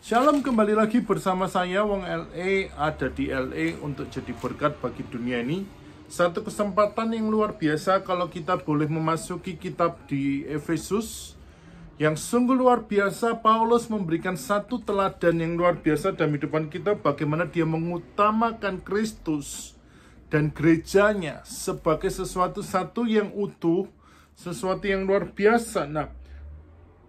Shalom, kembali lagi bersama saya Wong LA, ada di LA untuk jadi berkat bagi dunia ini. Satu kesempatan yang luar biasa kalau kita boleh memasuki kitab di Efesus yang sungguh luar biasa. Paulus memberikan satu teladan yang luar biasa dalam kehidupan kita, bagaimana dia mengutamakan Kristus dan gerejanya sebagai sesuatu yang utuh, sesuatu yang luar biasa.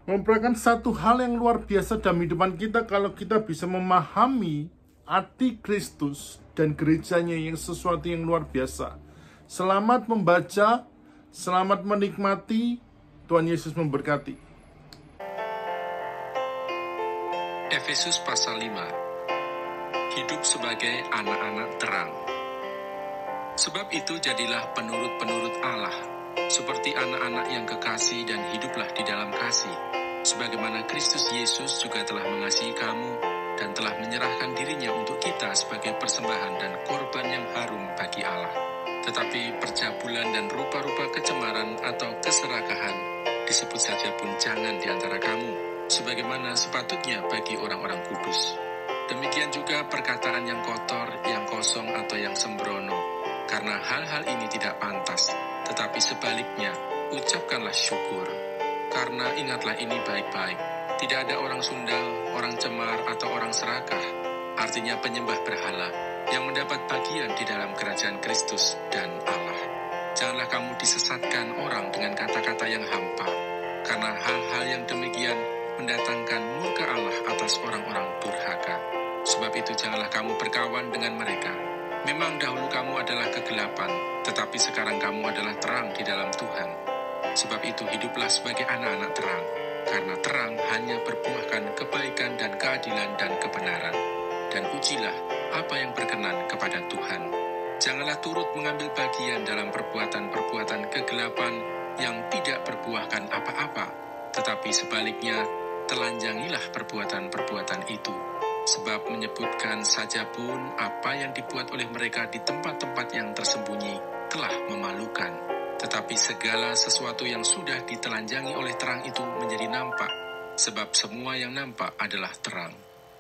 Merupakan satu hal yang luar biasa dalam kehidupan kita kalau kita bisa memahami arti Kristus dan gerejanya yang sesuatu yang luar biasa. Selamat membaca, selamat menikmati. Tuhan Yesus memberkati. Efesus pasal 5. Hidup sebagai anak-anak terang. Sebab itu jadilah penurut-penurut Allah, seperti anak-anak yang kekasih, dan hiduplah di dalam kasih, sebagaimana Kristus Yesus juga telah mengasihi kamu dan telah menyerahkan dirinya untuk kita sebagai persembahan dan korban yang harum bagi Allah. Tetapi percabulan dan rupa-rupa kecemaran atau keserakahan disebut saja pun jangan di antara kamu, sebagaimana sepatutnya bagi orang-orang kudus. Demikian juga perkataan yang kotor, yang kosong, atau yang sembrono, karena hal-hal ini tidak pantas. Tetapi sebaliknya, ucapkanlah syukur. Karena ingatlah ini baik-baik, tidak ada orang sundal, orang cemar, atau orang serakah, artinya penyembah berhala, yang mendapat bagian di dalam kerajaan Kristus dan Allah. Janganlah kamu disesatkan orang dengan kata-kata yang hampa, karena hal-hal yang demikian mendatangkan murka Allah atas orang-orang durhaka. Sebab itu janganlah kamu berkawan dengan mereka. Memang dahulu kamu adalah kegelapan, tetapi sekarang kamu adalah terang di dalam Tuhan. Sebab itu hiduplah sebagai anak-anak terang, karena terang hanya berbuahkan kebaikan dan keadilan dan kebenaran. Dan ujilah apa yang berkenan kepada Tuhan. Janganlah turut mengambil bagian dalam perbuatan-perbuatan kegelapan yang tidak berbuahkan apa-apa, tetapi sebaliknya telanjangilah perbuatan-perbuatan itu. Sebab menyebutkan saja pun apa yang dibuat oleh mereka di tempat-tempat yang tersembunyi telah memalukan. Tetapi segala sesuatu yang sudah ditelanjangi oleh terang itu menjadi nampak, sebab semua yang nampak adalah terang.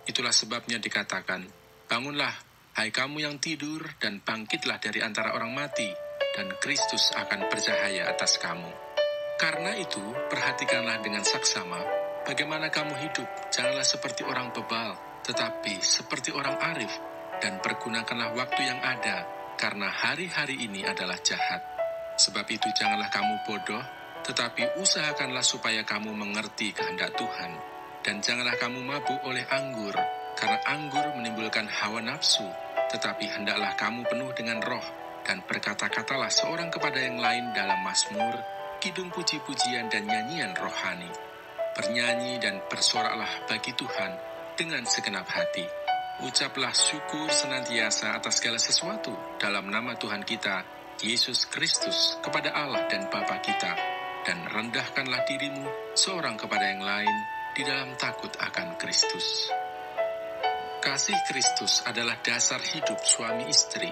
Itulah sebabnya dikatakan, bangunlah, hai kamu yang tidur, dan bangkitlah dari antara orang mati, dan Kristus akan bercahaya atas kamu. Karena itu, perhatikanlah dengan saksama, bagaimana kamu hidup. Janganlah seperti orang bebal, tetapi seperti orang arif, dan pergunakanlah waktu yang ada, karena hari-hari ini adalah jahat. Sebab itu janganlah kamu bodoh, tetapi usahakanlah supaya kamu mengerti kehendak Tuhan. Dan janganlah kamu mabuk oleh anggur, karena anggur menimbulkan hawa nafsu, tetapi hendaklah kamu penuh dengan roh, dan berkata-katalah seorang kepada yang lain dalam mazmur, kidung puji-pujian dan nyanyian rohani. Bernyanyi dan bersoraklah bagi Tuhan dengan segenap hati. Ucaplah syukur senantiasa atas segala sesuatu dalam nama Tuhan kita, Yesus Kristus, kepada Allah dan Bapa kita. Dan rendahkanlah dirimu seorang kepada yang lain di dalam takut akan Kristus. Kasih Kristus adalah dasar hidup suami istri.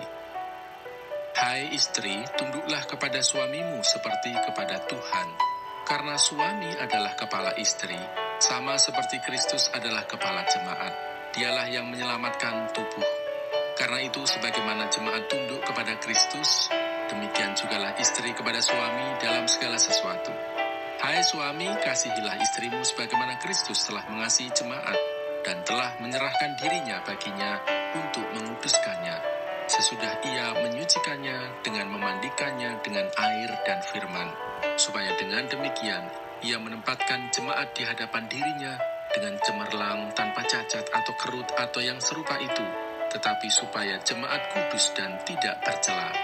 Hai istri, tunduklah kepada suamimu seperti kepada Tuhan. Karena suami adalah kepala istri, sama seperti Kristus adalah kepala jemaat. Dialah yang menyelamatkan tubuh. Karena itu sebagaimana jemaat tunduk kepada Kristus, demikian jugalah istri kepada suami dalam segala sesuatu. Hai suami, kasihilah istrimu sebagaimana Kristus telah mengasihi jemaat dan telah menyerahkan dirinya baginya untuk menguduskannya, sesudah ia menyucikannya dengan memandikannya dengan air dan firman, supaya dengan demikian ia menempatkan jemaat di hadapan dirinya dengan cemerlang, tanpa cacat atau kerut atau yang serupa itu, tetapi supaya jemaat kudus dan tidak tercela.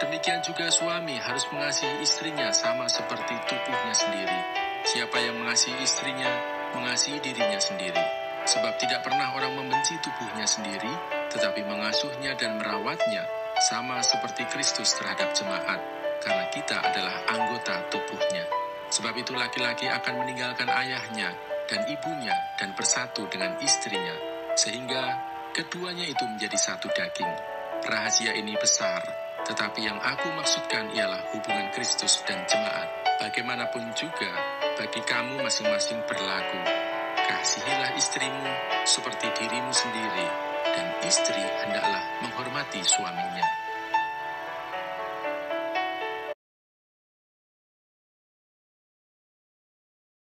Demikian juga suami harus mengasihi istrinya sama seperti tubuhnya sendiri. Siapa yang mengasihi istrinya, mengasihi dirinya sendiri. Sebab tidak pernah orang membenci tubuhnya sendiri, tetapi mengasuhnya dan merawatnya, sama seperti Kristus terhadap jemaat, karena kita adalah anggota tubuhnya. Sebab itu laki-laki akan meninggalkan ayahnya dan ibunya dan bersatu dengan istrinya, sehingga keduanya itu menjadi satu daging. Rahasia ini besar, tetapi yang aku maksudkan ialah hubungan Kristus dan jemaat. Bagaimanapun juga, bagi kamu masing-masing berlaku. Kasihilah istrimu seperti dirimu sendiri, dan istri hendaklah menghormati suaminya.